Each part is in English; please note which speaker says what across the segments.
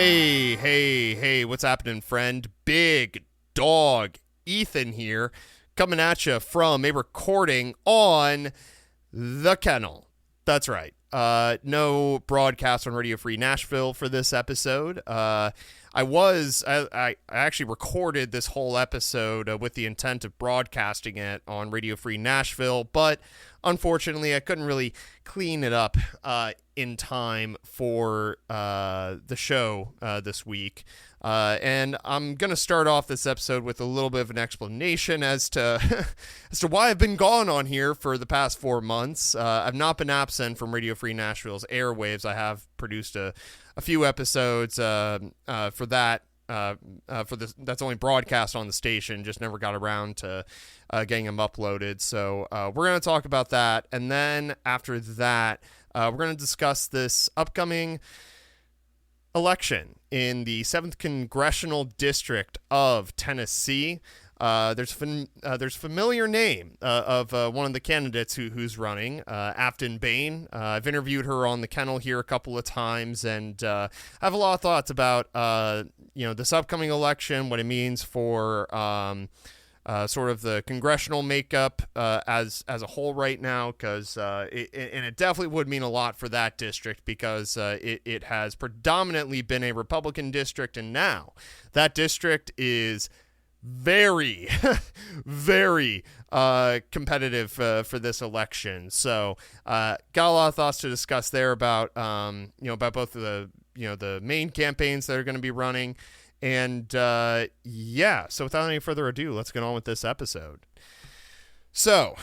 Speaker 1: Hey, what's happening, friend? Big dog Aftyn here, coming at you from a recording on the Kennel. That's right. No broadcast on Radio Free Nashville for this episode. I actually recorded this whole episode with the intent of broadcasting it on Radio Free Nashville, but unfortunately I couldn't really clean it up in time for the show this week. And I'm going to start off this episode with a little bit of an explanation as to why I've been gone on here for the past 4 months. I've not been absent from Radio Free Nashville's airwaves. I have produced a few episodes for that. For this, that's only broadcast on the station, just never got around to getting them uploaded. So we're going to talk about that. And then after that, we're going to discuss this upcoming election in the 7th Congressional District of Tennessee. There's familiar name of one of the candidates who's running, Aftyn Behn. I've interviewed her on the Kennel here a couple of times, and I have a lot of thoughts about this upcoming election, what it means for sort of the congressional makeup as a whole right now, because it definitely would mean a lot for that district, because it has predominantly been a Republican district, and now that district is very, very competitive for this election. So got a lot of thoughts to discuss there about about both of the main campaigns that are going to be running. And so without any further ado, let's get on with this episode. So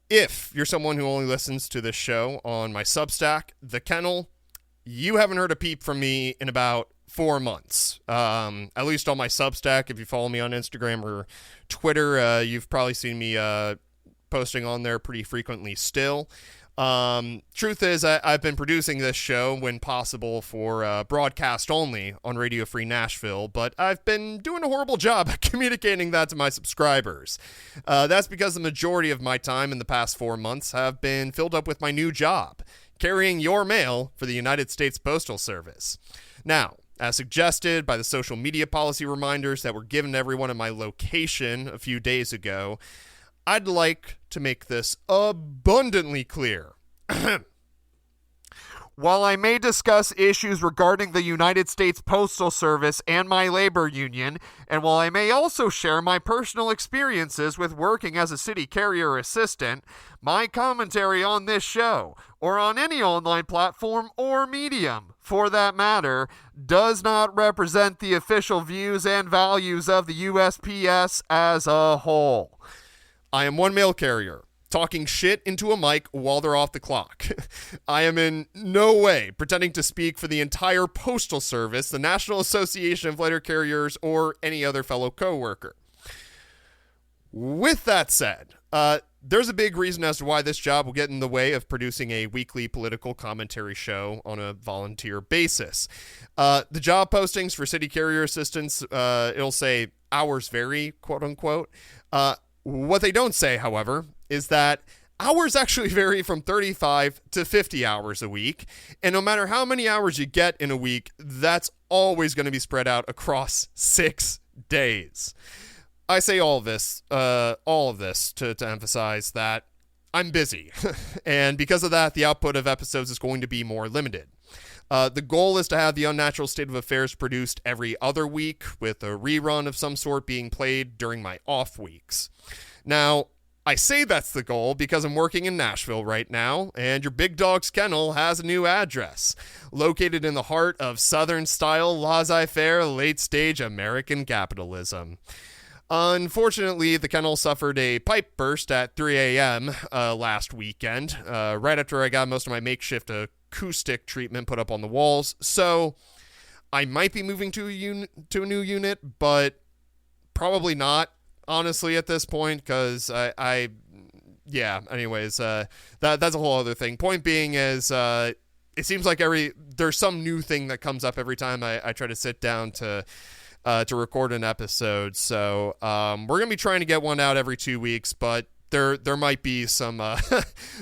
Speaker 1: if you're someone who only listens to this show on my Substack, The Kennel, you haven't heard a peep from me in about 4 months, at least on my Substack. If you follow me on Instagram or Twitter, you've probably seen me posting on there pretty frequently still. Truth is, I've been producing this show when possible for broadcast only on Radio Free Nashville, but I've been doing a horrible job at communicating that to my subscribers. That's because the majority of my time in the past 4 months have been filled up with my new job, carrying your mail for the United States Postal Service. Now, as suggested by the social media policy reminders that were given to everyone in my location a few days ago, I'd like to make this abundantly clear. While I may discuss issues regarding the United States Postal Service and my labor union, and while I may also share my personal experiences with working as a city carrier assistant, my commentary on this show, or on any online platform or medium, for that matter, does not represent the official views and values of the USPS as a whole. I am one mail carrier, talking shit into a mic while they're off the clock. I am in no way pretending to speak for the entire Postal Service, the National Association of Letter Carriers, or any other fellow coworker. With that said, there's a big reason as to why this job will get in the way of producing a weekly political commentary show on a volunteer basis. The job postings for city carrier assistants, it'll say hours vary, quote unquote. What they don't say, however, is that hours actually vary from 35 to 50 hours a week. And no matter how many hours you get in a week, that's always going to be spread out across 6 days. I say all of this to emphasize that I'm busy. And because of that, the output of episodes is going to be more limited. The goal is to have The Unnatural State of Affairs produced every other week, with a rerun of some sort being played during my off weeks. Now, I say that's the goal because I'm working in Nashville right now, and your big dog's kennel has a new address, located in the heart of Southern-style, laissez-faire, late-stage American capitalism. Unfortunately, the kennel suffered a pipe burst at 3 a.m. Last weekend, right after I got most of my makeshift acoustic treatment put up on the walls. So I might be moving to a new unit, but probably not, honestly, at this point, because anyways, that's a whole other thing. Point being is, it seems like there's some new thing that comes up every time I try to sit down to record an episode. So we're going to be trying to get one out every 2 weeks, but there might be some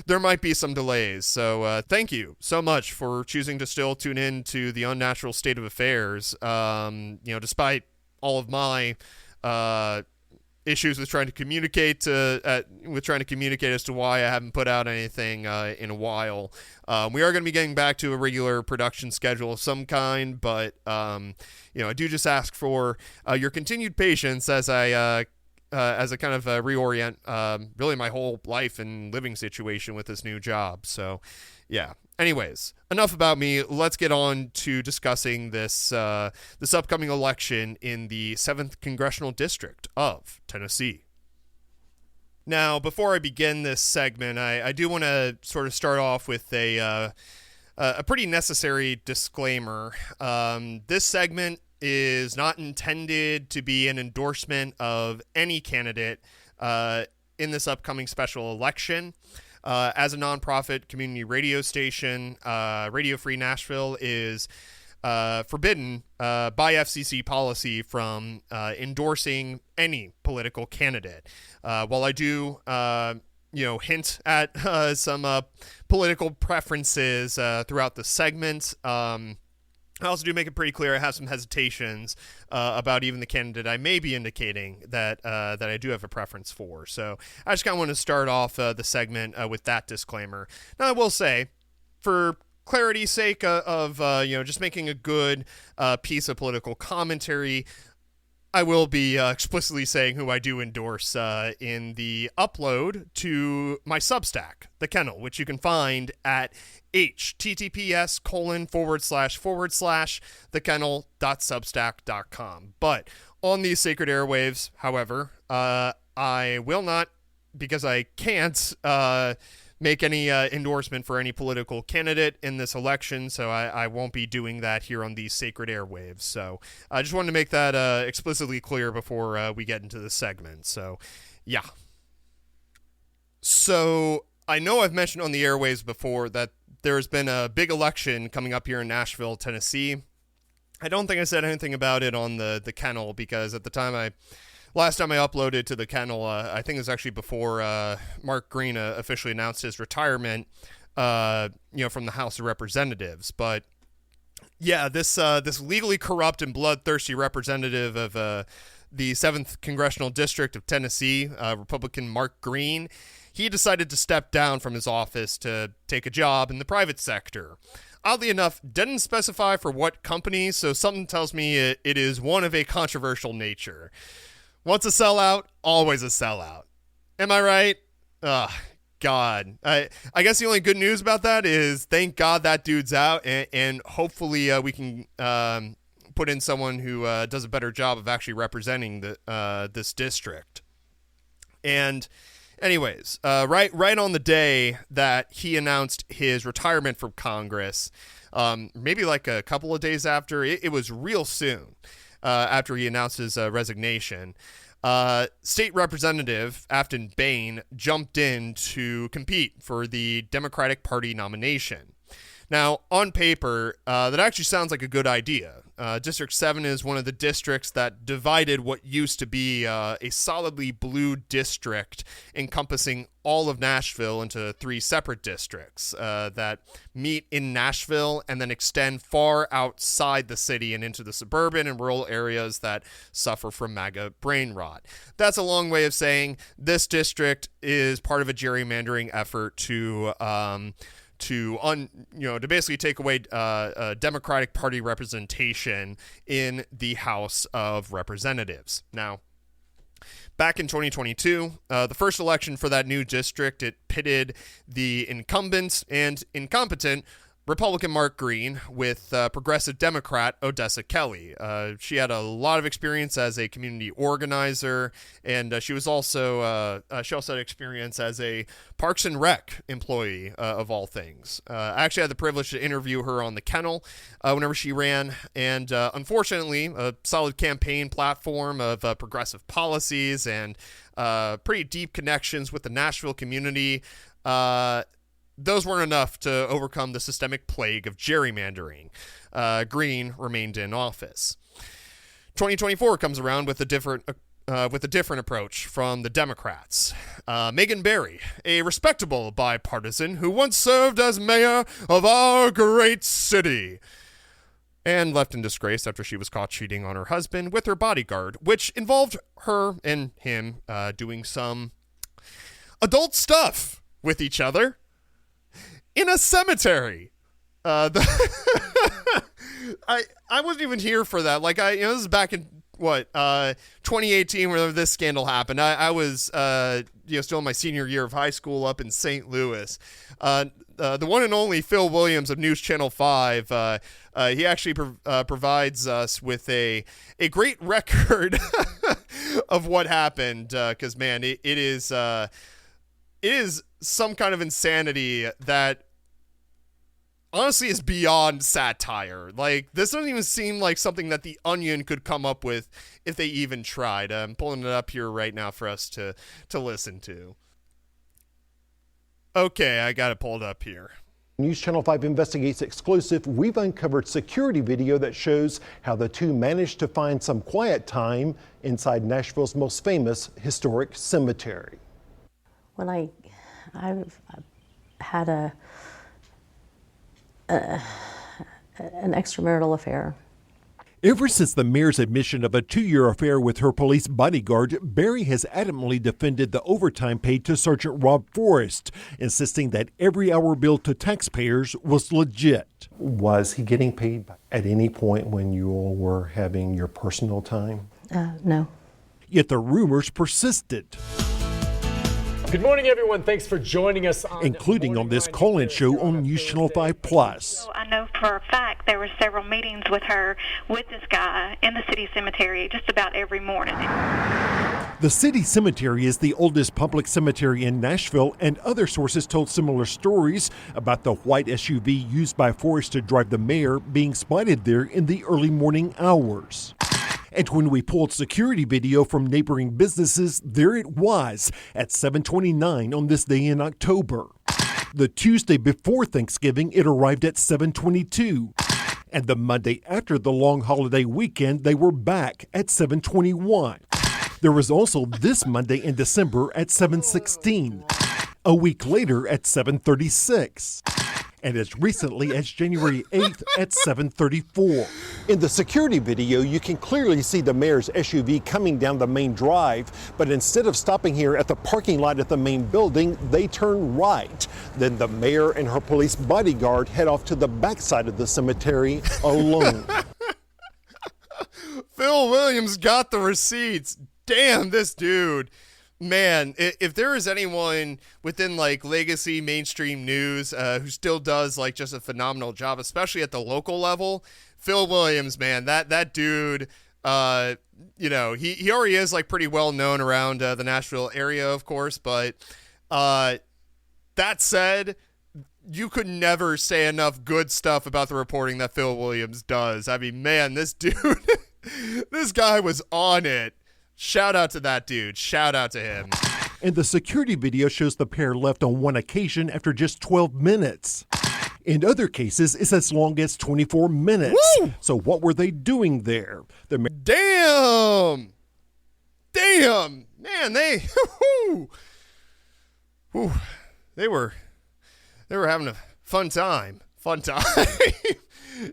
Speaker 1: there might be some delays. So thank you so much for choosing to still tune in to the Unnatural State of Affairs. Despite all of my issues with trying to communicate as to why I haven't put out anything in a while. We are going to be getting back to a regular production schedule of some kind, but I do just ask for your continued patience as I kind of reorient really my whole life and living situation with this new job. So, yeah. Anyways, enough about me. Let's get on to discussing this upcoming election in the 7th Congressional District of Tennessee. Now, before I begin this segment, I do want to sort of start off with a pretty necessary disclaimer. This segment is not intended to be an endorsement of any candidate in this upcoming special election. As a nonprofit community radio station, Radio Free Nashville is forbidden by FCC policy from endorsing any political candidate. While I do, hint at some political preferences throughout the segment, I also do make it pretty clear I have some hesitations about even the candidate I may be indicating that I do have a preference for. So I just kind of want to start off the segment with that disclaimer. Now, I will say, for clarity's sake of just making a good piece of political commentary, I will be explicitly saying who I do endorse in the upload to my Substack, the Kennel, which you can find at https://thekennel.substack.com. But on these sacred airwaves, however, I will not, because I can't, make any endorsement for any political candidate in this election, so I won't be doing that here on these sacred airwaves. So I just wanted to make that explicitly clear before we get into the segment. So, yeah. So I know I've mentioned on the airwaves before that there's been a big election coming up here in Nashville, Tennessee. I don't think I said anything about it on the Kennel, because at the last time I uploaded to the Kennel, I think it was actually before Mark Green officially announced his retirement, from the House of Representatives. But yeah, this legally corrupt and bloodthirsty representative of the 7th Congressional District of Tennessee, Republican Mark Green, he decided to step down from his office to take a job in the private sector. Oddly enough, didn't specify for what company, so something tells me it is one of a controversial nature. Once a sellout, always a sellout. Am I right? Ugh, God. I guess the only good news about that is thank God that dude's out, and hopefully we can put in someone who does a better job of actually representing this district. And anyways, right on the day that he announced his retirement from Congress, maybe like a couple of days after, it was real soon. After he announced his resignation, State Representative Aftyn Behn jumped in to compete for the Democratic Party nomination. Now, on paper, that actually sounds like a good idea. District 7 is one of the districts that divided what used to be a solidly blue district encompassing all of Nashville into 3 separate districts that meet in Nashville and then extend far outside the city and into the suburban and rural areas that suffer from MAGA brain rot. That's a long way of saying this district is part of a gerrymandering effort to basically take away Democratic Party representation in the House of Representatives. Now, back in 2022, the first election for that new district, it pitted the incumbent and incompetent Republican Mark Green with progressive Democrat Odessa Kelly. She had a lot of experience as a community organizer, and she also had experience as a Parks and Rec employee of all things. I actually had the privilege to interview her on the Kennel whenever she ran, and unfortunately, a solid campaign platform of progressive policies and pretty deep connections with the Nashville community. Those weren't enough to overcome the systemic plague of gerrymandering. Green remained in office. 2024 comes around with a different with a different approach from the Democrats. Megan Barry, a respectable bipartisan who once served as mayor of our great city, and left in disgrace after she was caught cheating on her husband with her bodyguard, which involved her and him doing some adult stuff with each other in a cemetery. I wasn't even here for that. Like, this is back in 2018, whenever this scandal happened. I was still in my senior year of high school up in St. Louis. The one and only Phil Williams of News Channel 5, he actually provides us with a great record of what happened, because, man, it is some kind of insanity that honestly is beyond satire. Like, this doesn't even seem like something that The Onion could come up with if they even tried. I'm pulling it up here right now for us to listen to. Okay, I got it pulled up here.
Speaker 2: News Channel 5 Investigates exclusive. We've uncovered security video that shows how the two managed to find some quiet time inside Nashville's most famous historic cemetery.
Speaker 3: When I've had an extramarital affair.
Speaker 2: Ever since the mayor's admission of a 2-year affair with her police bodyguard, Barry has adamantly defended the overtime paid to Sergeant Rob Forrest, insisting that every hour billed to taxpayers was legit. Was he getting paid at any point when you all were having your personal time?
Speaker 3: No.
Speaker 2: Yet the rumors persisted.
Speaker 4: Good morning, everyone. Thanks for joining us,
Speaker 2: including on this call-in show on News Channel 5 Plus.
Speaker 5: I know for a fact there were several meetings with her, with this guy in the city cemetery just about every morning.
Speaker 2: The city cemetery is the oldest public cemetery in Nashville, and other sources told similar stories about the white SUV used by Forrest to drive the mayor being spotted there in the early morning hours. And when we pulled security video from neighboring businesses, there it was at 7:29 on this day in October. The Tuesday before Thanksgiving, it arrived at 7:22. And the Monday after the long holiday weekend, they were back at 7:21. There was also this Monday in December at 7:16. A week later at 7:36. And as recently as January 8th at 7:34. In the security video, you can clearly see the mayor's SUV coming down the main drive, but instead of stopping here at the parking lot at the main building, they turn right. Then the mayor and her police bodyguard head off to the backside of the cemetery alone.
Speaker 1: Phil Williams got the receipts. Damn, this dude. Man, if there is anyone within like legacy mainstream news who still does like just a phenomenal job, especially at the local level, Phil Williams, man, that dude, he already is like pretty well known around the Nashville area, of course. But that said, you could never say enough good stuff about the reporting that Phil Williams does. I mean, man, this dude, this guy was on it. Shout out to that dude. Shout out to him.
Speaker 2: And the security video shows the pair left on one occasion after just 12 minutes. In other cases, it's as long as 24 minutes.
Speaker 1: Woo!
Speaker 2: So what were they doing there?
Speaker 1: Damn! Man, they they were having a fun time.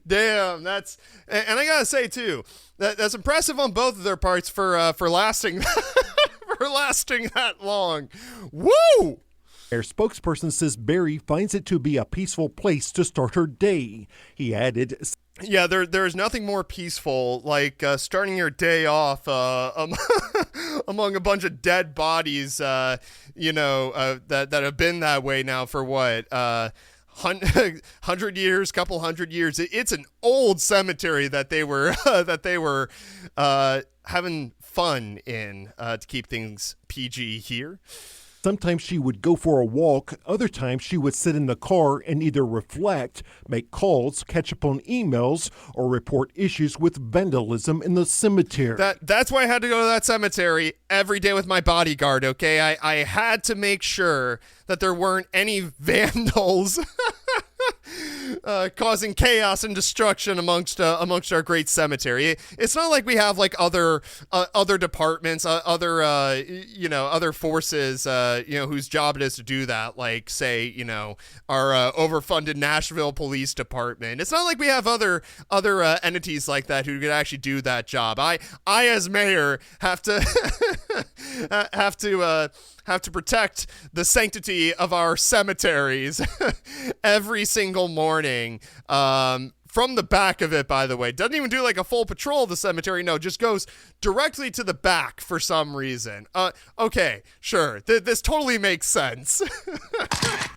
Speaker 1: Damn, and I gotta say too, that's impressive on both of their parts for lasting for lasting that long. Woo!
Speaker 2: Their spokesperson says Barry finds it to be a peaceful place to start her day. He added,
Speaker 1: "Yeah, there's nothing more peaceful like starting your day off among a bunch of dead bodies, that have been that way now for what." 100 years, couple hundred years. It's an old cemetery that they were having fun in to keep things PG here.
Speaker 2: Sometimes she would go for a walk. Other times she would sit in the car and either reflect, make calls, catch up on emails, or report issues with vandalism in the cemetery.
Speaker 1: That's why I had to go to that cemetery every day with my bodyguard, okay? I had to make sure that there weren't any vandals causing chaos and destruction amongst our great cemetery. It's not like we have like other departments, other forces, whose job it is to do that. Like say, our overfunded Nashville Police Department. It's not like we have other entities like that who could actually do that job. I as mayor have to have to protect the sanctity of our cemeteries every single morning. From the back of it, by the way. Doesn't even do like a full patrol of the cemetery. No, just goes directly to the back for some reason. Okay, sure. This totally makes sense.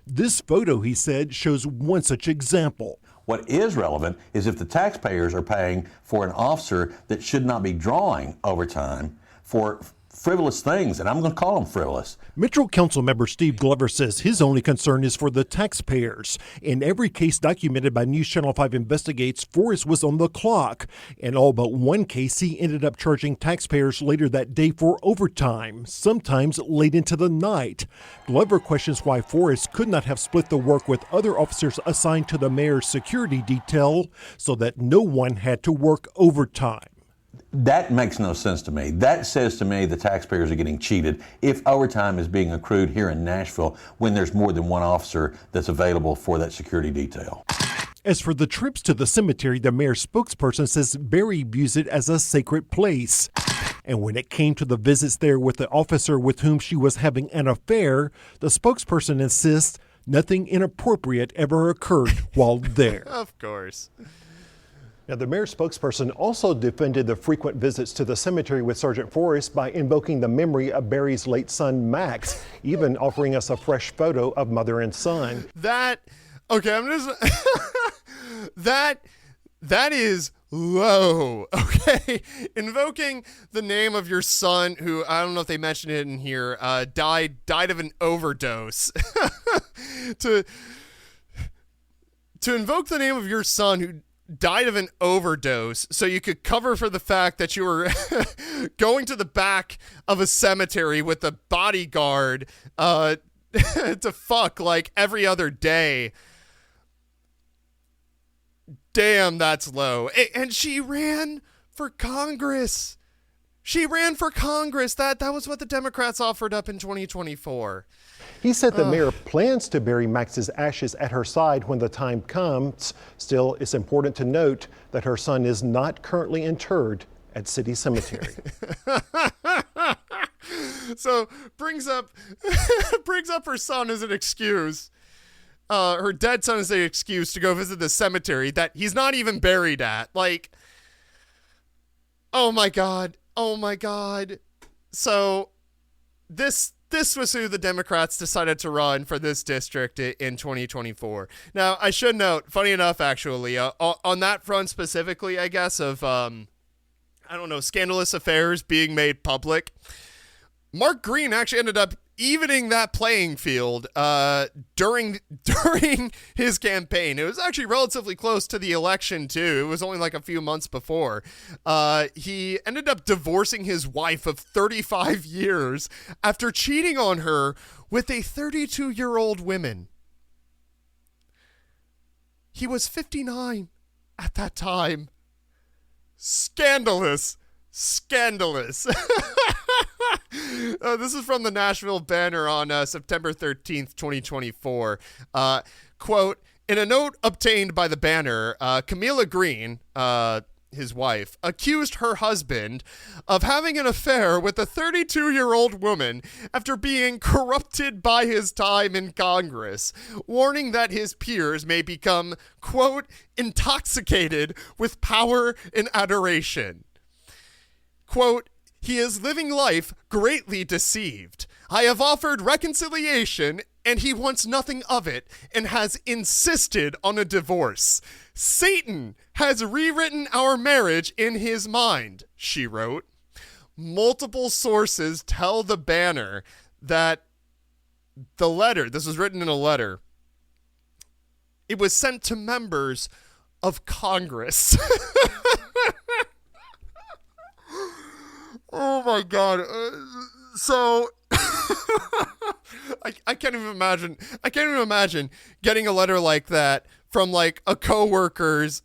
Speaker 2: This photo, he said, shows one such example.
Speaker 6: What is relevant is if the taxpayers are paying for an officer that should not be drawing overtime for frivolous things, and I'm going to call them frivolous.
Speaker 2: Metro Council member Steve Glover says his only concern is for the taxpayers. In every case documented by News Channel 5 Investigates, Forrest was on the clock. In all but one case, he ended up charging taxpayers later that day for overtime, sometimes late into the night. Glover questions why Forrest could not have split the work with other officers assigned to the mayor's security detail so that no one had to work overtime.
Speaker 6: That makes no sense to me. That says to me the taxpayers are getting cheated if overtime is being accrued here in Nashville when there's more than one officer that's available for that security detail.
Speaker 2: As for the trips to the cemetery, the mayor's spokesperson says Barry views it as a sacred place. And when it came to the visits there with the officer with whom she was having an affair, the spokesperson insists nothing inappropriate ever occurred while there.
Speaker 1: Of course.
Speaker 2: Now, the mayor's spokesperson also defended the frequent visits to the cemetery with Sergeant Forrest by invoking the memory of Barry's late son, Max, even offering us a fresh photo of mother and son.
Speaker 1: That is low, okay? Invoking the name of your son, who, I don't know if they mentioned it in here, died of an overdose. To invoke the name of your son who died of an overdose so you could cover for the fact that you were going to the back of a cemetery with a bodyguard to fuck like every other day. Damn, that's low. And she ran for Congress. That was what the Democrats offered up in 2024.
Speaker 2: He said the mayor plans to bury Max's ashes at her side when the time comes. Still, it's important to note that her son is not currently interred at City Cemetery.
Speaker 1: So brings up her son as an excuse. Her dead son is an excuse to go visit the cemetery that he's not even buried at. Like, oh my God. So this was who the Democrats decided to run for this district in 2024. Now, I should note, funny enough, actually, on that front specifically, I guess, of, scandalous affairs being made public, Mark Green actually ended up evening that playing field during his campaign. It was actually relatively close to the election, too. It was only like a few months before. He ended up divorcing his wife of 35 years after cheating on her with a 32-year-old woman. He was 59 at that time. Scandalous. This is from the Nashville Banner on September 13th, 2024. Quote, in a note obtained by the Banner, Camilla Green, his wife, accused her husband of having an affair with a 32-year-old woman after being corrupted by his time in Congress, warning that his peers may become, quote, intoxicated with power and adoration. Quote, he is living life greatly deceived. I have offered reconciliation, and he wants nothing of it and has insisted on a divorce. Satan has rewritten our marriage in his mind, she wrote. Multiple sources tell the Banner that the letter, this was written in a letter, it was sent to members of Congress. Oh my God. So I can't even imagine. I can't even imagine getting a letter like that from like a coworker's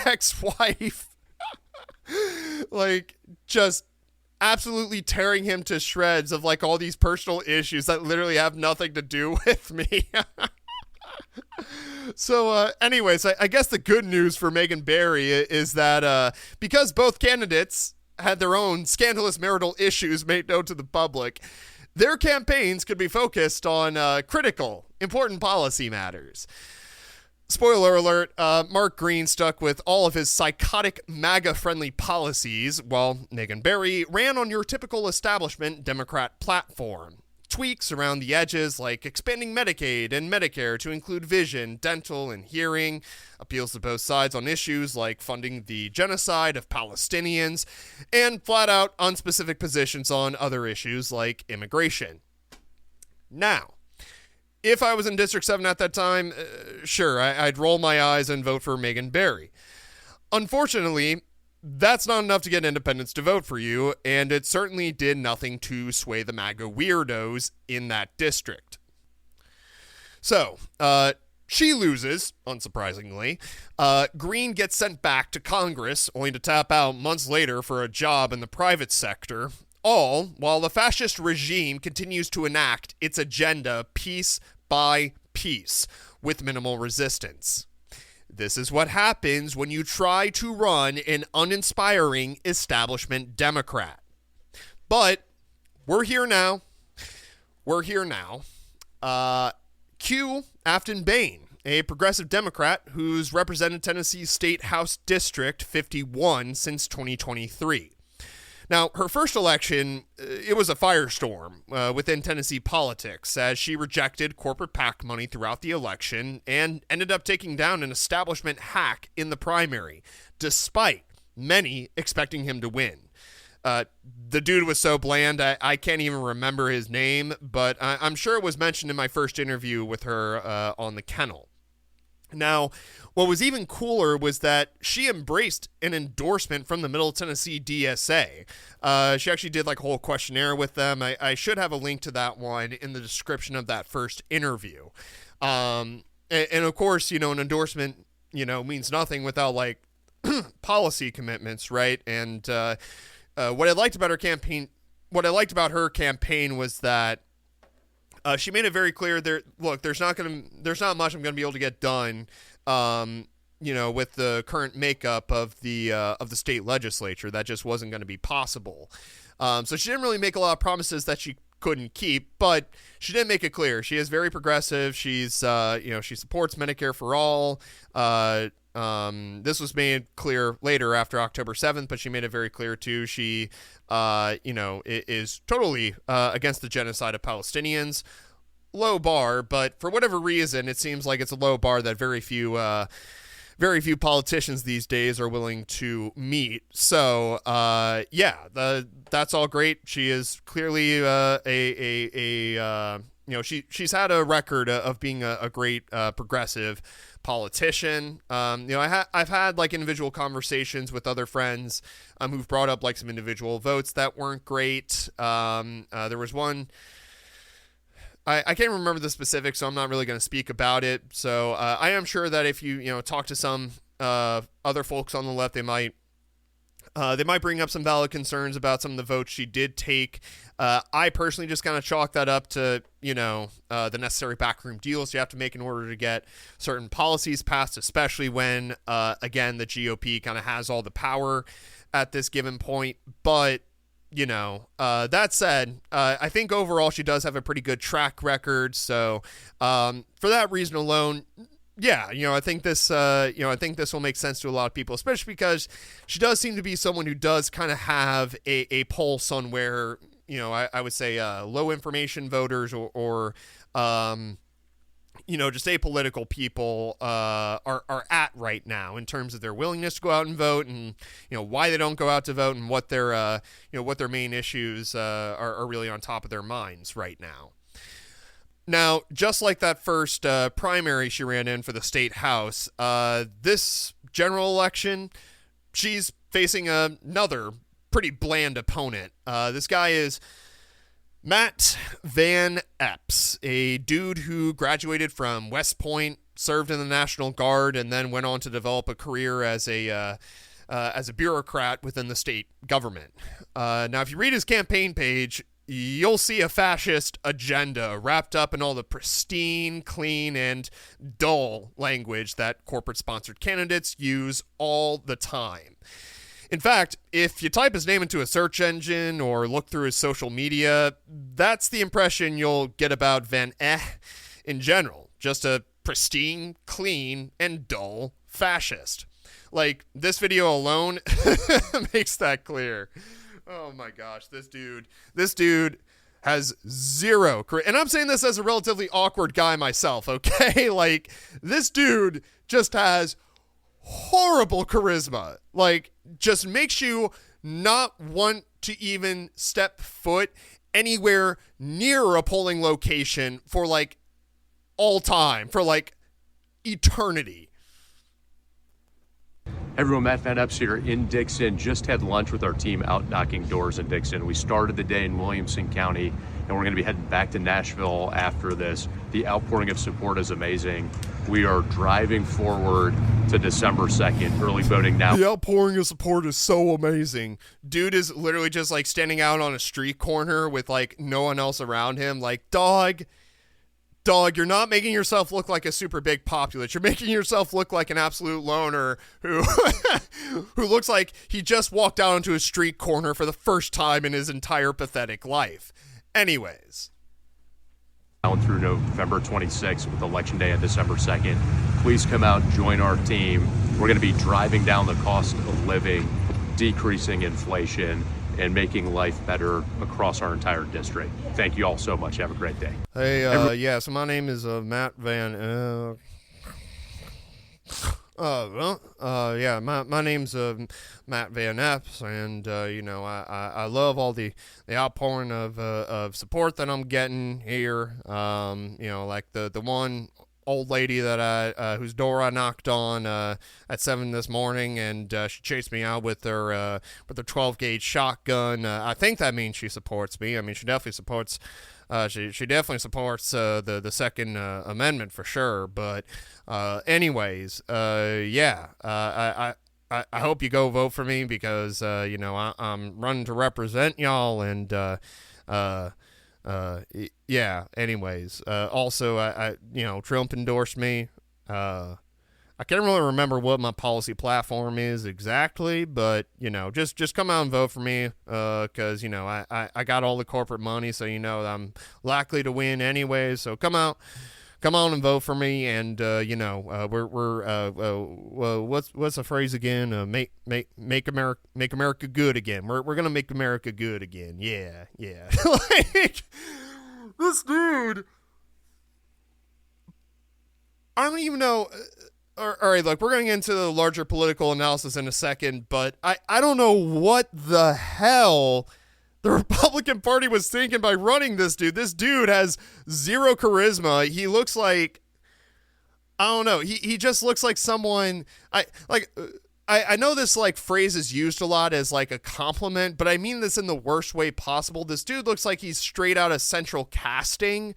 Speaker 1: ex-wife, like just absolutely tearing him to shreds of like all these personal issues that literally have nothing to do with me. So anyways, I guess the good news for Megan Barry is that because both candidates had their own scandalous marital issues made known to the public, their campaigns could be focused on critical, important policy matters. Spoiler alert, Mark Green stuck with all of his psychotic MAGA-friendly policies, while Megan Barry ran on your typical establishment Democrat platform. Tweaks around the edges like expanding Medicaid and Medicare to include vision, dental, and hearing, appeals to both sides on issues like funding the genocide of Palestinians, and flat-out unspecific positions on other issues like immigration. Now, if I was in District 7 at that time, sure, I'd roll my eyes and vote for Megan Barry. Unfortunately, that's not enough to get independents to vote for you, and it certainly did nothing to sway the MAGA weirdos in that district. So, she loses, unsurprisingly. Green gets sent back to Congress, only to tap out months later for a job in the private sector, all while the fascist regime continues to enact its agenda piece by piece with minimal resistance. This is what happens when you try to run an uninspiring establishment Democrat. But we're here now. Cue Aftyn Behn, a progressive Democrat who's represented Tennessee's State House District 51 since 2023. Now, her first election, it was a firestorm within Tennessee politics as she rejected corporate PAC money throughout the election and ended up taking down an establishment hack in the primary, despite many expecting him to win. The dude was so bland, I can't even remember his name, but I'm sure it was mentioned in my first interview with her on the Kennel. Now, what was even cooler was that she embraced an endorsement from the Middle Tennessee DSA. She actually did like a whole questionnaire with them. I should have a link to that one in the description of that first interview. And of course, an endorsement, means nothing without like policy commitments, right? And what I liked about her campaign was that she made it very clear there's not much I'm going to be able to get done, with the current makeup of the state legislature. That just wasn't going to be possible. So she didn't really make a lot of promises that she couldn't keep, but she did make it clear. She is very progressive. She's, she supports Medicare for all. This was made clear later after October 7th, but she made it very clear too. She, is totally against the genocide of Palestinians. Low bar, but for whatever reason, it seems like it's a low bar that very few politicians these days are willing to meet. So, that's all great. She is clearly she's had a record of being a great progressive politician. I've had like individual conversations with other friends who've brought up like some individual votes that weren't great. There was one. I can't remember the specifics, so I'm not really going to speak about it. So I am sure that if you talk to some other folks on the left, they might bring up some valid concerns about some of the votes she did take. I personally just kind of chalk that up to the necessary backroom deals you have to make in order to get certain policies passed, especially when again the GOP kind of has all the power at this given point. But that said, I think overall she does have a pretty good track record. So, for that reason alone, yeah, I think this will make sense to a lot of people, especially because she does seem to be someone who does kind of have a pulse on where, I would say, low information voters or just apolitical people are at right now in terms of their willingness to go out and vote, and why they don't go out to vote, and what their main issues are really on top of their minds right now. Now, just like that first primary she ran in for the state house, this general election, she's facing another pretty bland opponent. This guy is Matt Van Epps, a dude who graduated from West Point, served in the National Guard, and then went on to develop a career as a bureaucrat within the state government. Now, if you read his campaign page, you'll see a fascist agenda wrapped up in all the pristine, clean, and dull language that corporate-sponsored candidates use all the time. In fact, if you type his name into a search engine or look through his social media, that's the impression you'll get about Van in general. Just a pristine, clean, and dull fascist. Like, this video alone makes that clear. Oh my gosh, this dude has zero charisma. And I'm saying this as a relatively awkward guy myself, okay? Like, this dude just has horrible charisma. Like, just makes you not want to even step foot anywhere near a polling location for, like, all time, for, like, eternity.
Speaker 7: Hey everyone, Matt Van Epps here in Dixon. Just had lunch with our team out knocking doors in Dixon. We started the day in Williamson County, and we're going to be heading back to Nashville after this. The outpouring of support is amazing. We are driving forward to December 2nd, early voting now.
Speaker 1: The outpouring of support is so amazing. Dude is literally just like standing out on a street corner with like no one else around him. Like, dog, you're not making yourself look like a super big populist. You're making yourself look like an absolute loner who who looks like he just walked out onto a street corner for the first time in his entire pathetic life. Anyways.
Speaker 7: Down through November 26th with Election Day on December 2nd. Please come out and join our team. We're going to be driving down the cost of living, decreasing inflation, and making life better across our entire district. Thank you all so much. Have a great day.
Speaker 1: Hey, yeah, so my name is Matt Van... my name's Matt Van Epps, and, I love all the outpouring of support that I'm getting here. Like the one old lady that whose door I knocked on at 7 this morning, and she chased me out with her 12-gauge shotgun. I think that means she supports me. I mean, she definitely supports. She definitely supports the Second Amendment for sure. But anyways, I hope you go vote for me because I'm running to represent y'all, and anyways, also, I Trump endorsed me. I can't really remember what my policy platform is exactly, but, just come out and vote for me, because, I got all the corporate money, so, I'm likely to win anyway, so come on and vote for me, and, what's the phrase again? Make America good again. We're going to make America good again. Yeah. Like, this dude, I don't even know. All right, look, we're going to get into the larger political analysis in a second, but I don't know what the hell the Republican Party was thinking by running this dude. This dude has zero charisma. He looks like, I don't know, he just looks like someone, I know this like phrase is used a lot as like a compliment, but I mean this in the worst way possible. This dude looks like he's straight out of Central Casting,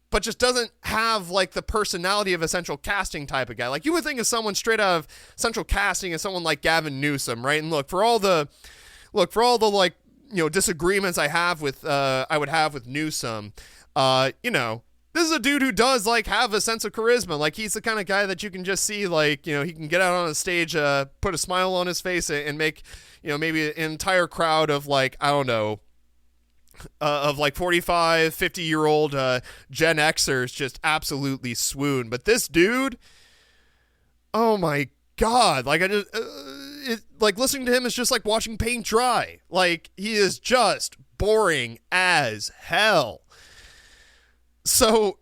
Speaker 1: but just doesn't have like the personality of a Central Casting type of guy. Like, you would think of someone straight out of Central Casting as someone like Gavin Newsom, right? And look, for all the like, disagreements I would have with Newsom, this is a dude who does like have a sense of charisma. Like, he's the kind of guy that you can just see, like, he can get out on a stage, put a smile on his face, and make, maybe an entire crowd of like, I don't know, of like 45, 50-year-old Gen Xers just absolutely swoon. But this dude, oh my God, like, I just, like, listening to him is just like watching paint dry. Like, he is just boring as hell. So,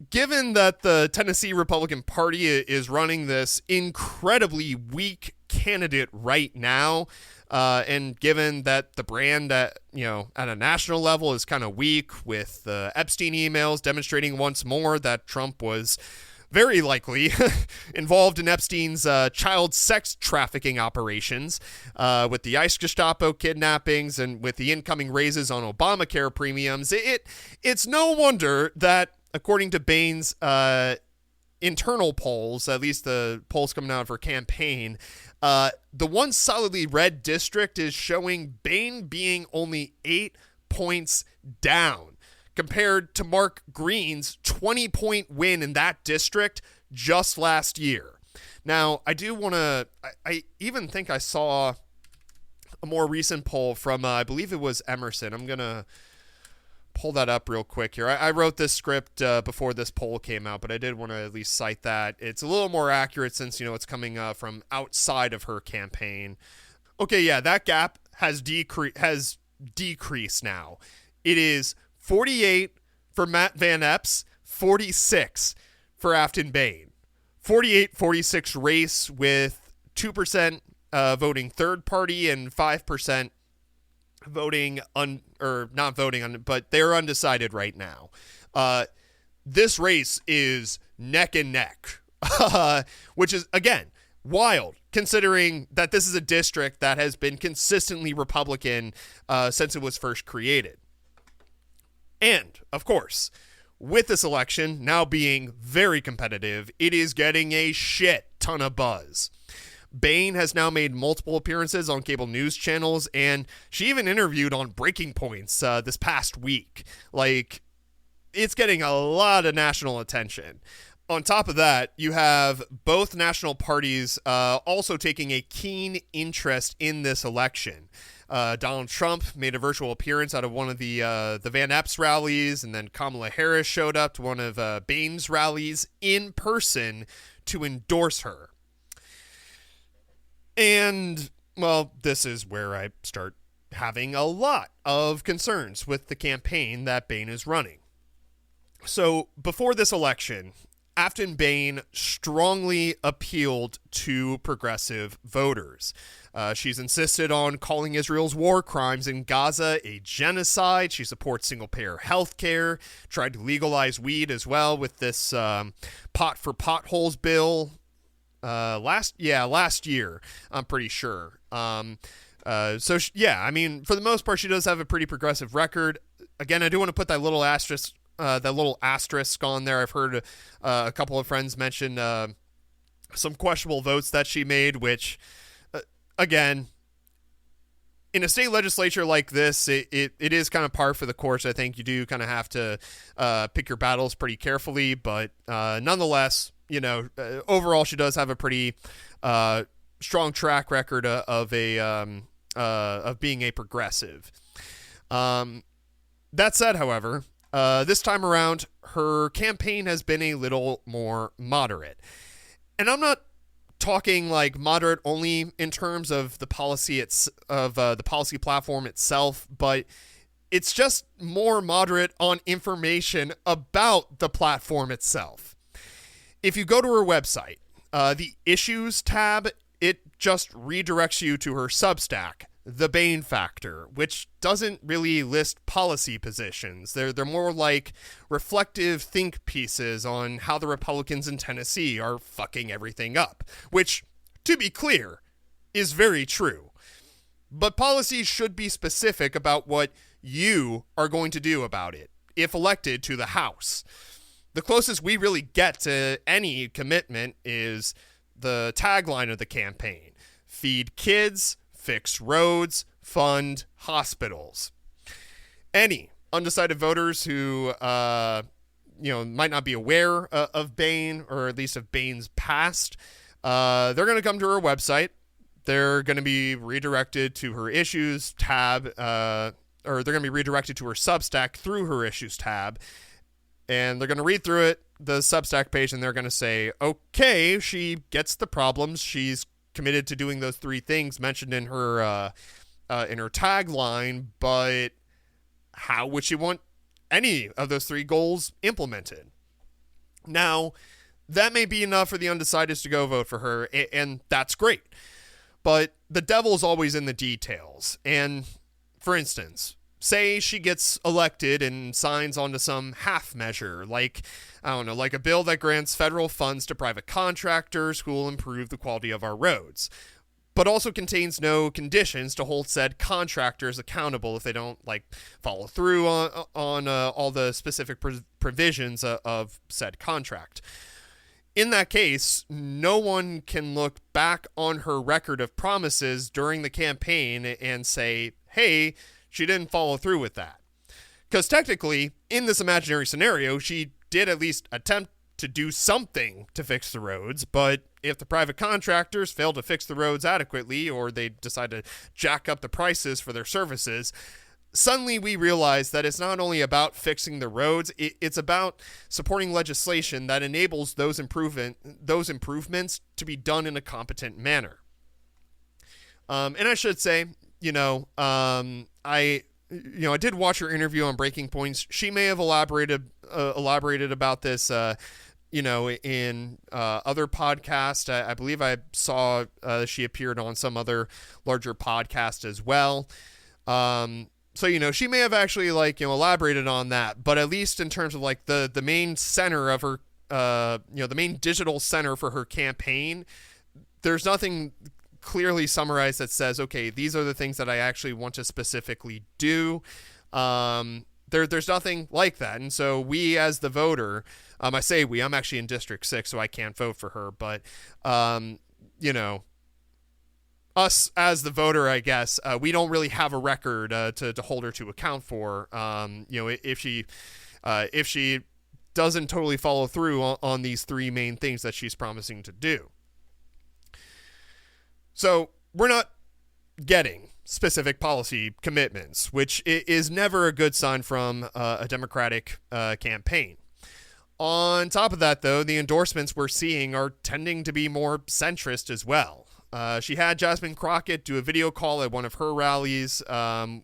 Speaker 1: given that the Tennessee Republican Party is running this incredibly weak candidate right now, and given that the brand at a national level is kind of weak, with the Epstein emails demonstrating once more that Trump was very likely involved in Epstein's child sex trafficking operations, with the ICE Gestapo kidnappings and with the incoming raises on Obamacare premiums. It's no wonder that, according to Behn's internal polls, at least the polls coming out of her campaign, the one solidly red district is showing Behn being only 8 points down compared to Mark Green's 20-point win in that district just last year. Now, I do want to, I even think I saw a more recent poll from, I believe it was Emerson. I'm going to pull that up real quick here. I wrote this script before this poll came out, but I did want to at least cite that. It's a little more accurate since, it's coming from outside of her campaign. Okay, yeah, that gap has decreased now. It is 48 for Matt Van Epps, 46 for Aftyn Behn. 48-46 race with 2% voting third party and 5% voting not voting, but they're undecided right now. This race is neck and neck, which is, again, wild, considering that this is a district that has been consistently Republican since it was first created. And, of course, with this election now being very competitive, it is getting a shit ton of buzz. Behn has now made multiple appearances on cable news channels, and she even interviewed on Breaking Points this past week. Like, it's getting a lot of national attention. On top of that, you have both national parties also taking a keen interest in this election. Donald Trump made a virtual appearance out of one of the Van Epps rallies, and then Kamala Harris showed up to one of Behn's rallies in person to endorse her. And, well, this is where I start having a lot of concerns with the campaign that Behn is running. So, before this election, Aftyn Behn strongly appealed to progressive voters. She's insisted on calling Israel's war crimes in Gaza a genocide. She supports single-payer health care, tried to legalize weed as well with this pot for potholes bill last year, I'm pretty sure. For the most part, she does have a pretty progressive record. Again, I do want to put that little asterisk on there. I've heard a couple of friends mention some questionable votes that she made, which, again, in a state legislature like this, it is kind of par for the course. I think you do kind of have to pick your battles pretty carefully, but nonetheless, overall, she does have a pretty strong track record of being a progressive. That said, however, this time around, her campaign has been a little more moderate. And I'm not talking like moderate only in terms of the policy the policy platform itself, but it's just more moderate on information about the platform itself. If you go to her website, the Issues tab, it just redirects you to her Substack, The Behn Factor, which doesn't really list policy positions. They're more like reflective think pieces on how the Republicans in Tennessee are fucking everything up, which, to be clear, is very true. But policies should be specific about what you are going to do about it, if elected to the House. The closest we really get to any commitment is the tagline of the campaign: feed kids, fix roads, fund hospitals. Any undecided voters who, might not be aware of Behn, or at least of Behn's past, they're going to come to her website. They're going to be redirected to her Issues tab, or they're going to be redirected to her Substack through her Issues tab. And they're going to read through it, the Substack page, and they're going to say, okay, she gets the problems. She's committed to doing those three things mentioned in her tagline, but how would she want any of those three goals implemented? Now, that may be enough for the undecideds to go vote for her, and that's great. But the devil's always in the details. And, for instance, say she gets elected and signs onto some half measure, like, I don't know, like a bill that grants federal funds to private contractors who will improve the quality of our roads, but also contains no conditions to hold said contractors accountable if they don't, like, follow through on all the specific provisions of said contract. In that case, no one can look back on her record of promises during the campaign and say, hey, she didn't follow through with that. Because technically, in this imaginary scenario, she did at least attempt to do something to fix the roads, but if the private contractors fail to fix the roads adequately, or they decide to jack up the prices for their services, suddenly we realize that it's not only about fixing the roads, it's about supporting legislation that enables those improvements to be done in a competent manner. And I should say, I did watch her interview on Breaking Points. She may have elaborated about this, in other podcasts. I believe I saw she appeared on some other larger podcast as well. So, she may have actually elaborated on that, but at least in terms of like the main center of her, the main digital center for her campaign, there's nothing clearly summarized that says, okay, these are the things that I actually want to specifically do. There's nothing like that. And so we as the voter, I say we, I'm actually in District 6, so I can't vote for her, but, us as the voter, I guess, we don't really have a record to hold her to account for. If she doesn't totally follow through on these three main things that she's promising to do. So we're not getting specific policy commitments, which is never a good sign from a Democratic campaign. On top of that, though, the endorsements we're seeing are tending to be more centrist as well. She had Jasmine Crockett do a video call at one of her rallies,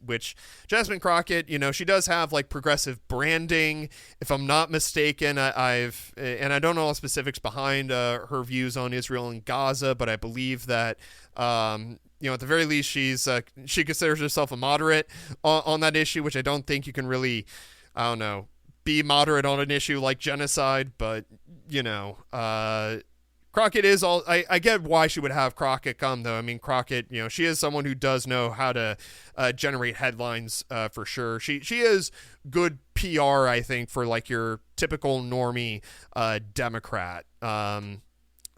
Speaker 1: which Jasmine Crockett, she does have like progressive branding, if I'm not mistaken. I don't know all the specifics behind her views on Israel and Gaza, but I believe that, at the very least, she considers herself a moderate on that issue, which I don't think you can really, be moderate on an issue like genocide, but, Crockett is all. I get why she would have Crockett come, though. I mean, Crockett, she is someone who does know how to generate headlines for sure. She is good PR, I think, for like your typical normie Democrat.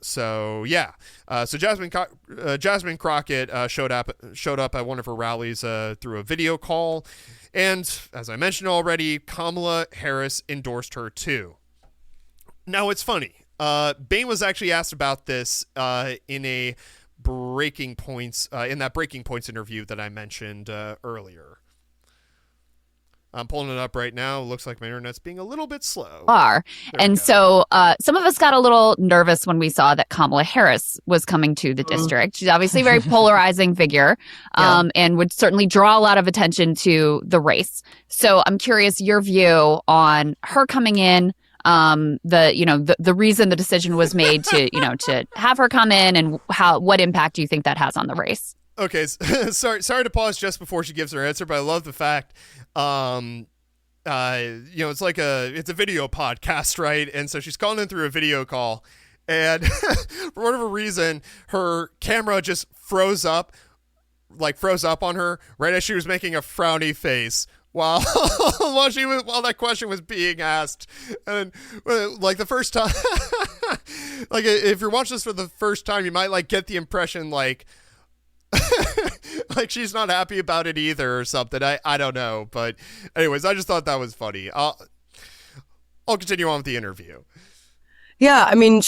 Speaker 1: So yeah. So Jasmine Crockett showed up at one of her rallies through a video call, and as I mentioned already, Kamala Harris endorsed her too. Now it's funny. Behn was actually asked about this in a Breaking Points interview that I mentioned earlier. I'm pulling it up right now. Looks like my internet's being a little bit slow.
Speaker 8: So some of us got a little nervous when we saw that Kamala Harris was coming to the district. She's obviously a very polarizing figure, and would certainly draw a lot of attention to the race. So I'm curious your view on her coming in. The reason the decision was made to have her come in, and what impact do you think that has on the race?
Speaker 1: Okay, sorry to pause just before she gives her answer, but I love the fact, it's a video podcast, right? And so she's calling in through a video call, and for whatever reason, her camera just froze up on her right as she was making a frowny face. While that question was being asked, and like the first time, like if you're watching this for the first time, you might like get the impression like like she's not happy about it either or something. I don't know, but anyways, I just thought that was funny. I'll continue on with the interview.
Speaker 9: Yeah, I mean,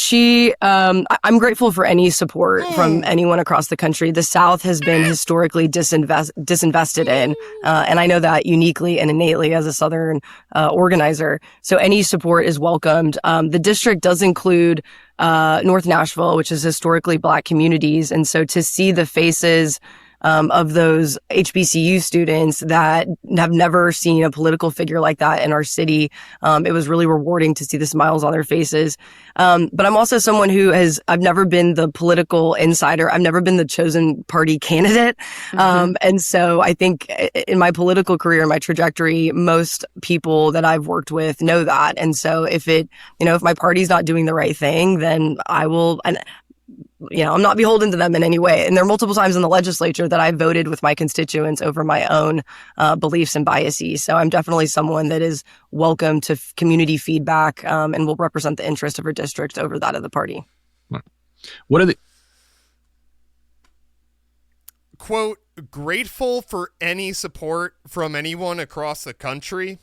Speaker 9: I'm grateful for any support from anyone across the country. The South has been historically disinvested in, and I know that uniquely and innately as a Southern organizer. So any support is welcomed. The district does include North Nashville, which is historically Black communities. And so to see the faces of those HBCU students that have never seen a political figure like that in our city. It was really rewarding to see the smiles on their faces. But I'm also someone who I've never been the political insider. I've never been the chosen party candidate. And so I think in my political career, my trajectory, most people that I've worked with know that. And so if my party's not doing the right thing, then I will, and I'm not beholden to them in any way. And there are multiple times in the legislature that I voted with my constituents over my own beliefs and biases. So I'm definitely someone that is welcome to community feedback and will represent the interest of her district over that of the party.
Speaker 10: What are the
Speaker 1: quote, grateful for any support from anyone across the country?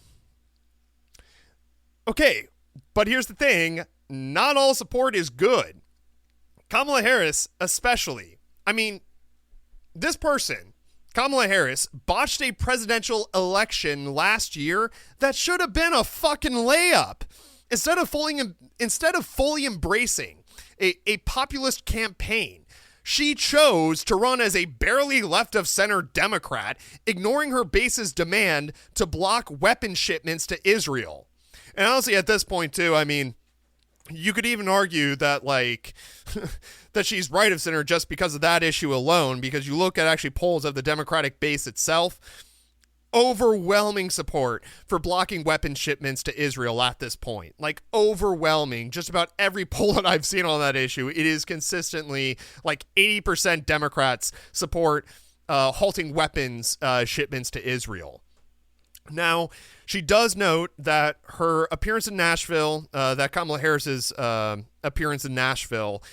Speaker 1: Okay, but here's the thing. Not all support is good. Kamala Harris, especially. I mean, this person, Kamala Harris, botched a presidential election last year that should have been a fucking layup. Instead of fully embracing a populist campaign, she chose to run as a barely left-of-center Democrat, ignoring her base's demand to block weapon shipments to Israel. And honestly, at this point, too, I mean, you could even argue that, that she's right of center just because of that issue alone, because you look at actually polls of the Democratic base itself, overwhelming support for blocking weapon shipments to Israel at this point. Overwhelming. Just about every poll that I've seen on that issue, it is consistently 80% Democrats support halting weapons shipments to Israel. Now, she does note that her appearance in Nashville, that Kamala Harris's appearance in Nashville,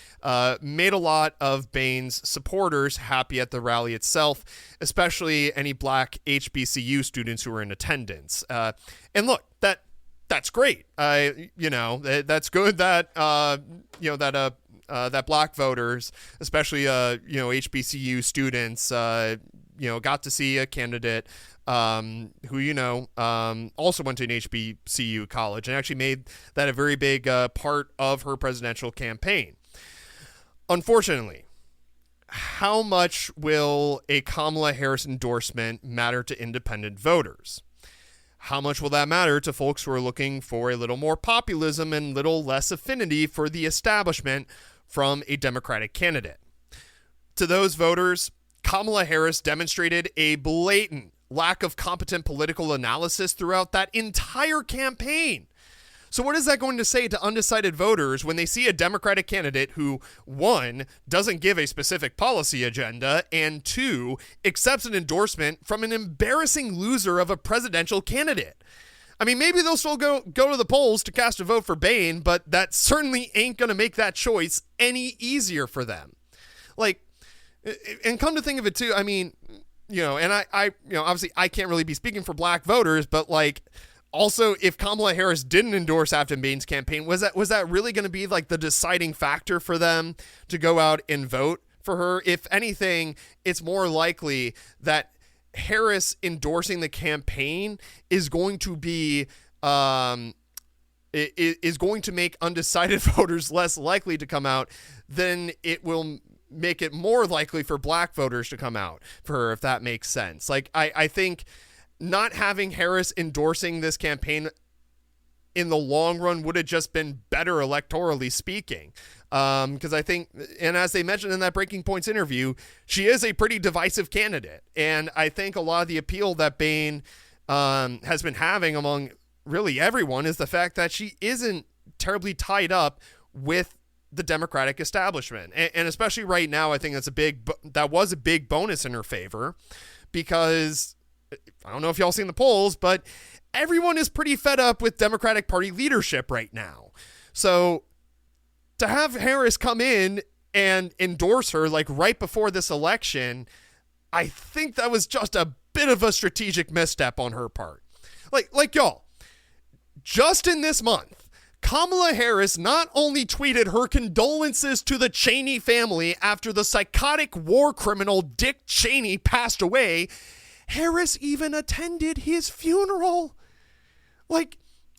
Speaker 1: made a lot of Behn's supporters happy at the rally itself, especially any black HBCU students who were in attendance. And look, that's great. That's good that that black voters, especially HBCU students, got to see a candidate who also went to an HBCU college and actually made that a very big part of her presidential campaign. Unfortunately, how much will a Kamala Harris endorsement matter to independent voters? How much will that matter to folks who are looking for a little more populism and little less affinity for the establishment from a Democratic candidate? To those voters, Kamala Harris demonstrated a blatant lack of competent political analysis throughout that entire campaign. So what is that going to say to undecided voters when they see a Democratic candidate who, one, doesn't give a specific policy agenda, and two, accepts an endorsement from an embarrassing loser of a presidential candidate? I mean, maybe they'll still go to the polls to cast a vote for Behn, but that certainly ain't going to make that choice any easier for them. And come to think of it too, I mean, and I obviously I can't really be speaking for black voters, but also if Kamala Harris didn't endorse Aftyn Behn's campaign, was that really going to be the deciding factor for them to go out and vote for her? If anything, it's more likely that Harris endorsing the campaign is going to be is going to make undecided voters less likely to come out than it will make it more likely for black voters to come out for her, if that makes sense. I think not having Harris endorsing this campaign in the long run would have just been better electorally speaking. Because I think, and as they mentioned in that Breaking Points interview, she is a pretty divisive candidate. And I think a lot of the appeal that Behn has been having among really everyone is the fact that she isn't terribly tied up with the Democratic establishment. And especially right now, I think that was a big bonus in her favor, because I don't know if y'all seen the polls, but everyone is pretty fed up with Democratic Party leadership right now. So to have Harris come in and endorse her right before this election, I think that was just a bit of a strategic misstep on her part. Y'all, just in this month, Kamala Harris not only tweeted her condolences to the Cheney family after the psychotic war criminal Dick Cheney passed away, Harris even attended his funeral.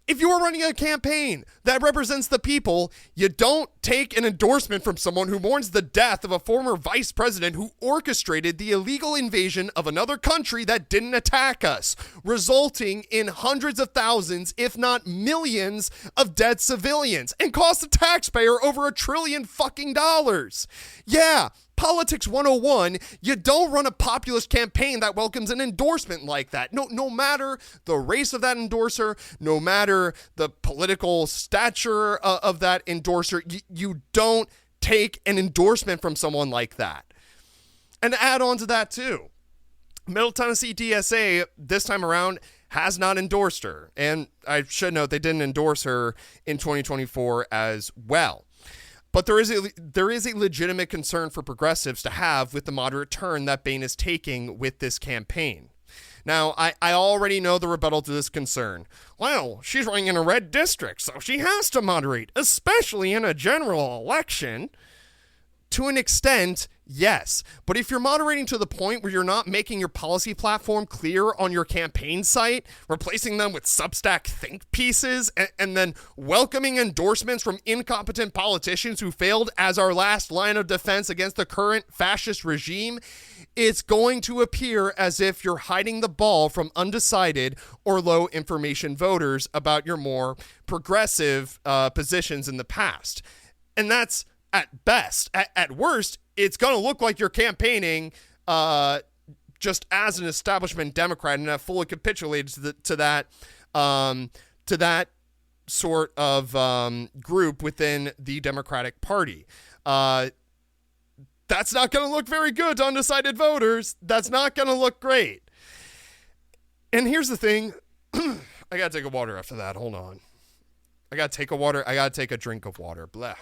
Speaker 1: If you are running a campaign that represents the people, you don't take an endorsement from someone who mourns the death of a former vice president who orchestrated the illegal invasion of another country that didn't attack us, resulting in hundreds of thousands, if not millions, of dead civilians and cost the taxpayer over $1 trillion fucking dollars. Yeah. Politics 101, you don't run a populist campaign that welcomes an endorsement like that. No matter the race of that endorser, no matter the political stature of that endorser, you don't take an endorsement from someone like that. And to add on to that too, Middle Tennessee DSA this time around has not endorsed her. And I should note they didn't endorse her in 2024 as well. But there is a legitimate concern for progressives to have with the moderate turn that Behn is taking with this campaign. Now, I already know the rebuttal to this concern. Well, she's running in a red district, so she has to moderate, especially in a general election. To an extent, yes. But if you're moderating to the point where you're not making your policy platform clear on your campaign site, replacing them with Substack think pieces, and then welcoming endorsements from incompetent politicians who failed as our last line of defense against the current fascist regime, it's going to appear as if you're hiding the ball from undecided or low information voters about your more progressive positions in the past. And that's at best. At worst, it's going to look like you're campaigning just as an establishment Democrat and have fully capitulated to that sort of group within the Democratic Party. That's not going to look very good to undecided voters. That's not going to look great. And here's the thing. I got to take a water after that. Hold on. I got to take a drink of water. Blah.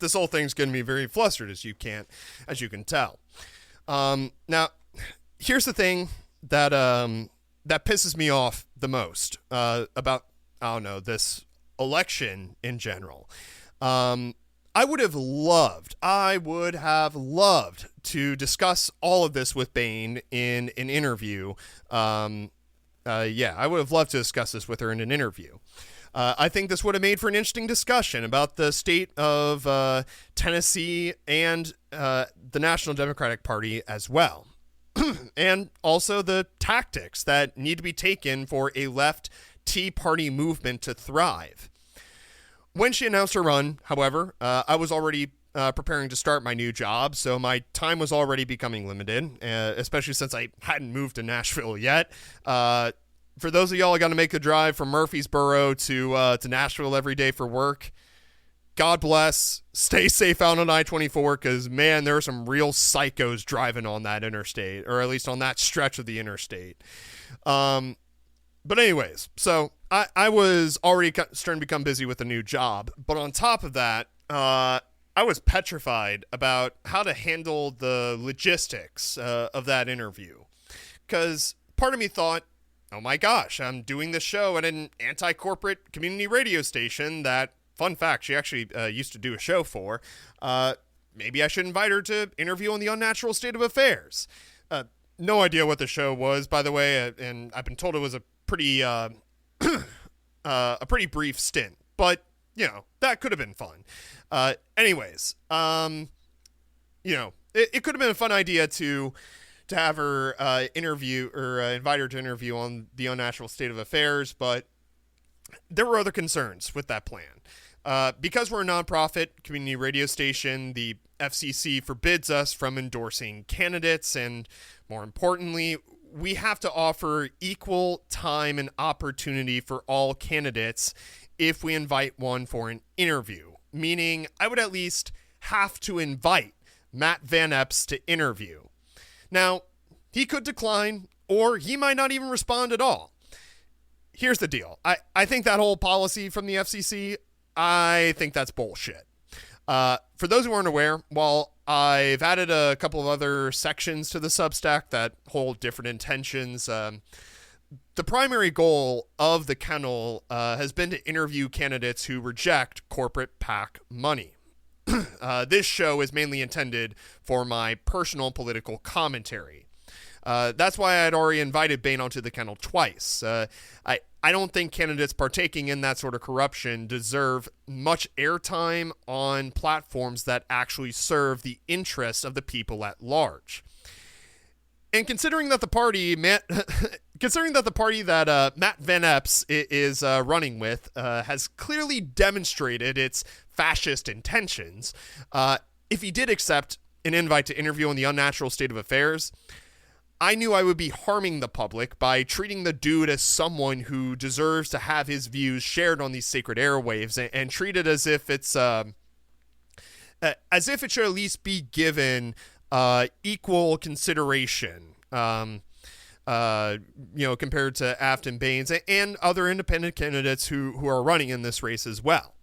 Speaker 1: This whole thing's getting me very flustered, as you can tell. Now, here's the thing that pisses me off the most about, I don't know, this election in general. I would have loved to discuss all of this with Behn in an interview. I would have loved to discuss this with her in an interview. I think this would have made for an interesting discussion about the state of Tennessee and the National Democratic Party as well. And also the tactics that need to be taken for a left Tea Party movement to thrive. When she announced her run, however, I was already preparing to start my new job, so my time was already becoming limited, especially since I hadn't moved to Nashville yet. For those of y'all who got to make the drive from Murfreesboro to Nashville every day for work, God bless. Stay safe out on I-24 because, man, there are some real psychos driving on that interstate, or at least on that stretch of the interstate. But anyways, so I was already starting to become busy with a new job. But on top of that, I was petrified about how to handle the logistics of that interview. Because part of me thought, oh my gosh, I'm doing this show at an anti-corporate community radio station that, fun fact, she actually used to do a show for. Maybe I should invite her to interview on the unnatural state of affairs. No idea what the show was, by the way, and I've been told it was a pretty brief stint. But, that could have been fun. Anyways, it could have been a fun idea to have her interview or invite her to interview on the unnatural state of affairs, but there were other concerns with that plan. Because we're a nonprofit community radio station, the FCC forbids us from endorsing candidates, and more importantly, we have to offer equal time and opportunity for all candidates if we invite one for an interview, meaning I would at least have to invite Matt Van Epps to interview. Now, he could decline, or he might not even respond at all. Here's the deal. I think that whole policy from the FCC, I think that's bullshit. For those who aren't aware, while I've added a couple of other sections to the Substack that hold different intentions, the primary goal of the Kennel has been to interview candidates who reject corporate PAC money. This show is mainly intended for my personal political commentary. That's why I'd already invited Behn onto the Kennel twice. I don't think candidates partaking in that sort of corruption deserve much airtime on platforms that actually serve the interests of the people at large. And considering that the party that Matt Van Epps is running with has clearly demonstrated its fascist intentions, if he did accept an invite to interview on the unnatural state of affairs, I knew I would be harming the public by treating the dude as someone who deserves to have his views shared on these sacred airwaves and treated as if it should at least be given equal consideration, compared to Aftyn, Behn, and other independent candidates who are running in this race as well.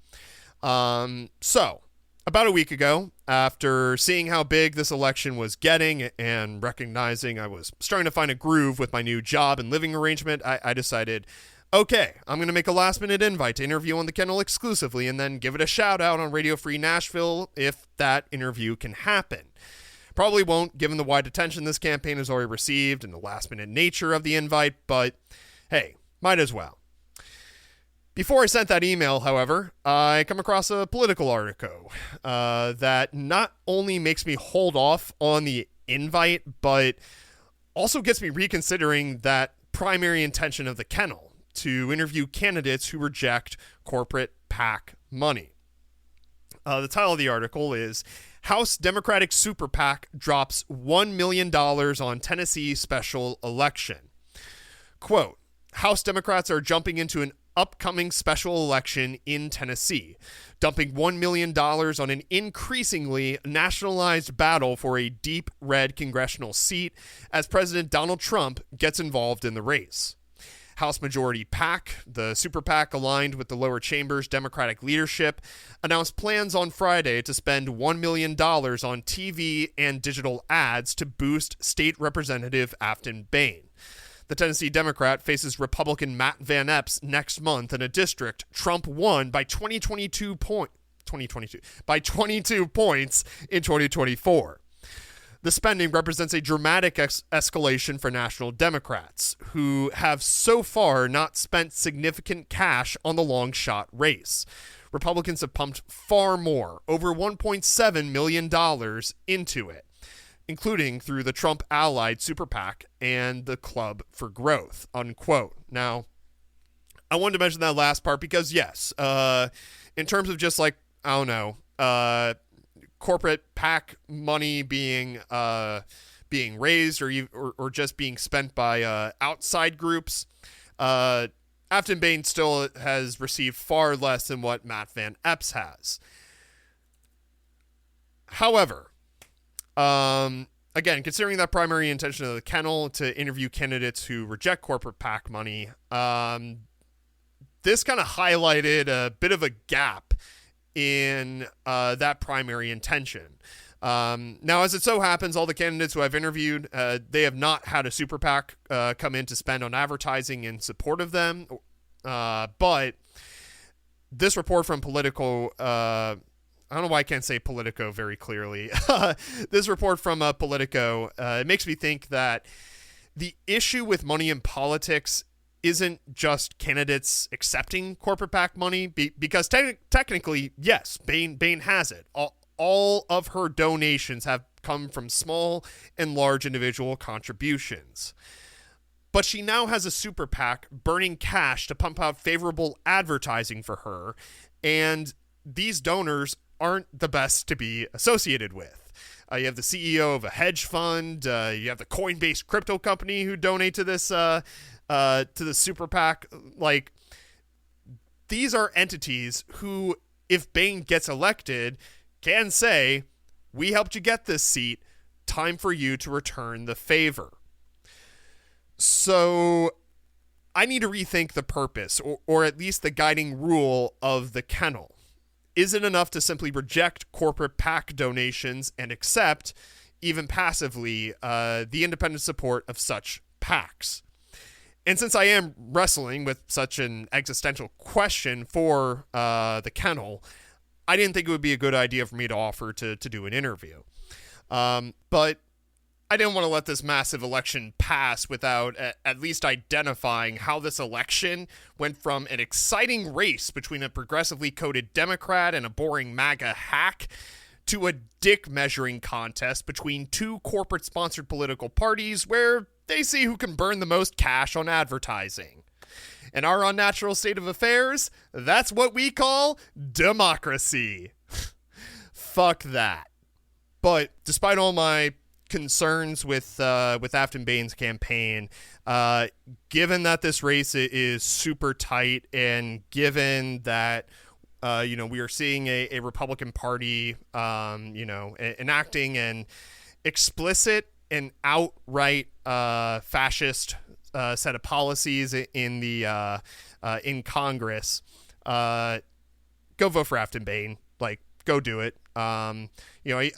Speaker 1: So, about a week ago, after seeing how big this election was getting and recognizing I was starting to find a groove with my new job and living arrangement, I decided, okay, I'm going to make a last-minute invite to interview on the Kennel exclusively and then give it a shout-out on Radio Free Nashville if that interview can happen. Probably won't, given the wide attention this campaign has already received and the last-minute nature of the invite, but hey, might as well. Before I sent that email, however, I come across a political article that not only makes me hold off on the invite, but also gets me reconsidering that primary intention of the Kennel to interview candidates who reject corporate PAC money. The title of the article is House Democratic Super PAC Drops $1 million on Tennessee Special Election. Quote, House Democrats are jumping into an upcoming special election in Tennessee, dumping $1 million on an increasingly nationalized battle for a deep red congressional seat as President Donald Trump gets involved in the race. House Majority PAC, the super PAC aligned with the lower chamber's Democratic leadership, announced plans on Friday to spend $1 million on TV and digital ads to boost State Representative Aftyn Behn. The Tennessee Democrat faces Republican Matt Van Epps next month in a district Trump won by 22 points in 2024. The spending represents a dramatic escalation for national Democrats, who have so far not spent significant cash on the long shot race. Republicans have pumped far more, over $1.7 million into it, including through the Trump-allied Super PAC and the Club for Growth, unquote. Now, I wanted to mention that last part because, yes, in terms of just like, I don't know, corporate PAC money being raised or just being spent by outside groups, Aftyn Behn still has received far less than what Matt Van Epps has. However, again, considering that primary intention of the Kennel to interview candidates who reject corporate PAC money, this kind of highlighted a bit of a gap in that primary intention. Now, as it so happens, all the candidates who I've interviewed, they have not had a super PAC come in to spend on advertising in support of them. But this report from Politico, I don't know why I can't say Politico very clearly. This report from Politico, it makes me think that the issue with money in politics isn't just candidates accepting corporate PAC money, because technically, yes, Behn has it. All of her donations have come from small and large individual contributions. But she now has a super PAC burning cash to pump out favorable advertising for her, and these donors aren't the best to be associated with. You have the CEO of a hedge fund, you have the Coinbase crypto company who donate to this to the super PAC. Like, these are entities who, if Behn gets elected, can say, we helped you get this seat, time for you to return the favor. So I need to rethink the purpose, or at least the guiding rule of the Kennel. Is it enough to simply reject corporate PAC donations and accept, even passively, the independent support of such PACs? And since I am wrestling with such an existential question for the Kennel, I didn't think it would be a good idea for me to offer to do an interview. But I didn't want to let this massive election pass without at least identifying how this election went from an exciting race between a progressively coded Democrat and a boring MAGA hack to a dick measuring contest between two corporate-sponsored political parties where they see who can burn the most cash on advertising. In our unnatural state of affairs, that's what we call democracy. Fuck that. But despite all my concerns with Aftyn Behn's campaign, given that this race is super tight, and given that we are seeing a Republican Party enacting an explicit and outright fascist set of policies in Congress, go vote for Aftyn Behn. Like, go do it. I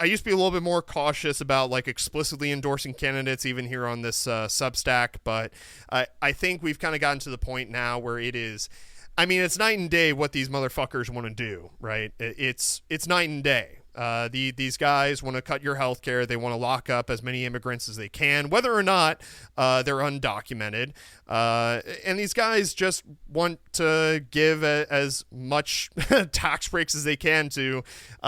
Speaker 1: used to be a little bit more cautious about like explicitly endorsing candidates even here on this Substack, but I think we've kind of gotten to the point now where it's night and day what these motherfuckers want to do, right? It's night and day. These guys want to cut your health care. They want to lock up as many immigrants as they can, whether or not they're undocumented. And these guys just want to give as much tax breaks as they can to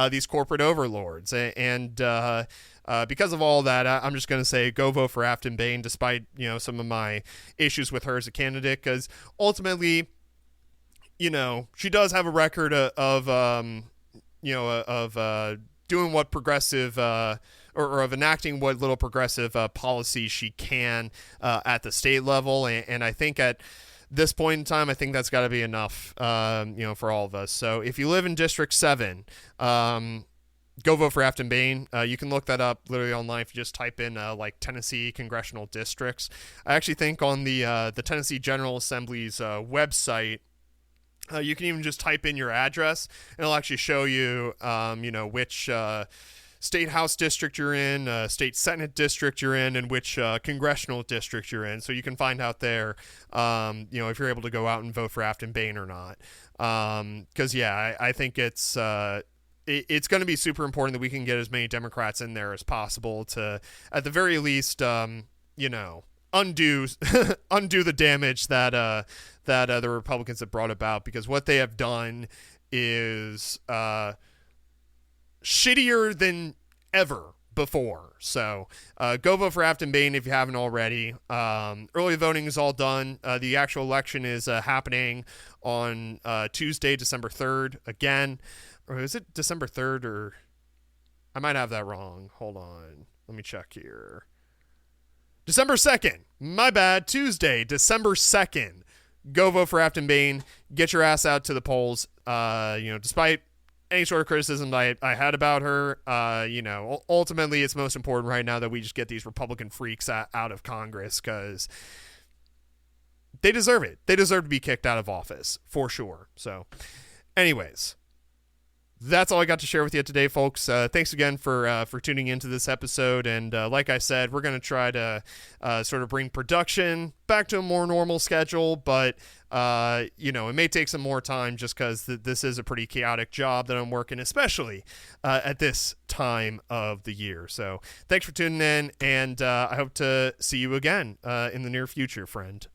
Speaker 1: these corporate overlords. And because of all that, I'm just going to say go vote for Aftyn Behn, despite some of my issues with her as a candidate, because ultimately, she does have a record of doing what progressive or of enacting what little progressive policies she can at the state level. And I think at this point in time, I think that's got to be enough, for all of us. So if you live in District 7, go vote for Aftyn Behn. You can look that up literally online if you just type in Tennessee congressional districts. I actually think on the Tennessee General Assembly's website, you can even just type in your address, and it'll actually show you, which state house district you're in, state senate district you're in, and which congressional district you're in. So you can find out there, if you're able to go out and vote for Aftyn Behn or not. Because I think it's going to be super important that we can get as many Democrats in there as possible to, at the very least, undo the damage that the Republicans have brought about, because what they have done is shittier than ever before. So go vote for Aftyn Behn if you haven't already. Early voting is all done. The actual election is happening on Tuesday, December 3rd. Again, or is it December 3rd? Or I might have that wrong. Hold on. Let me check here. December 2nd. My bad. Tuesday, December 2nd. Go vote for Aftyn Behn. Get your ass out to the polls. Despite any sort of criticism I had about her, ultimately it's most important right now that we just get these Republican freaks out of Congress, because they deserve it. They deserve to be kicked out of office, for sure. So, anyways, that's all I got to share with you today, folks. Thanks again for tuning into this episode. And like I said, we're going to try to sort of bring production back to a more normal schedule. But, it may take some more time just because this is a pretty chaotic job that I'm working, especially at this time of the year. So thanks for tuning in. And I hope to see you again in the near future, friend.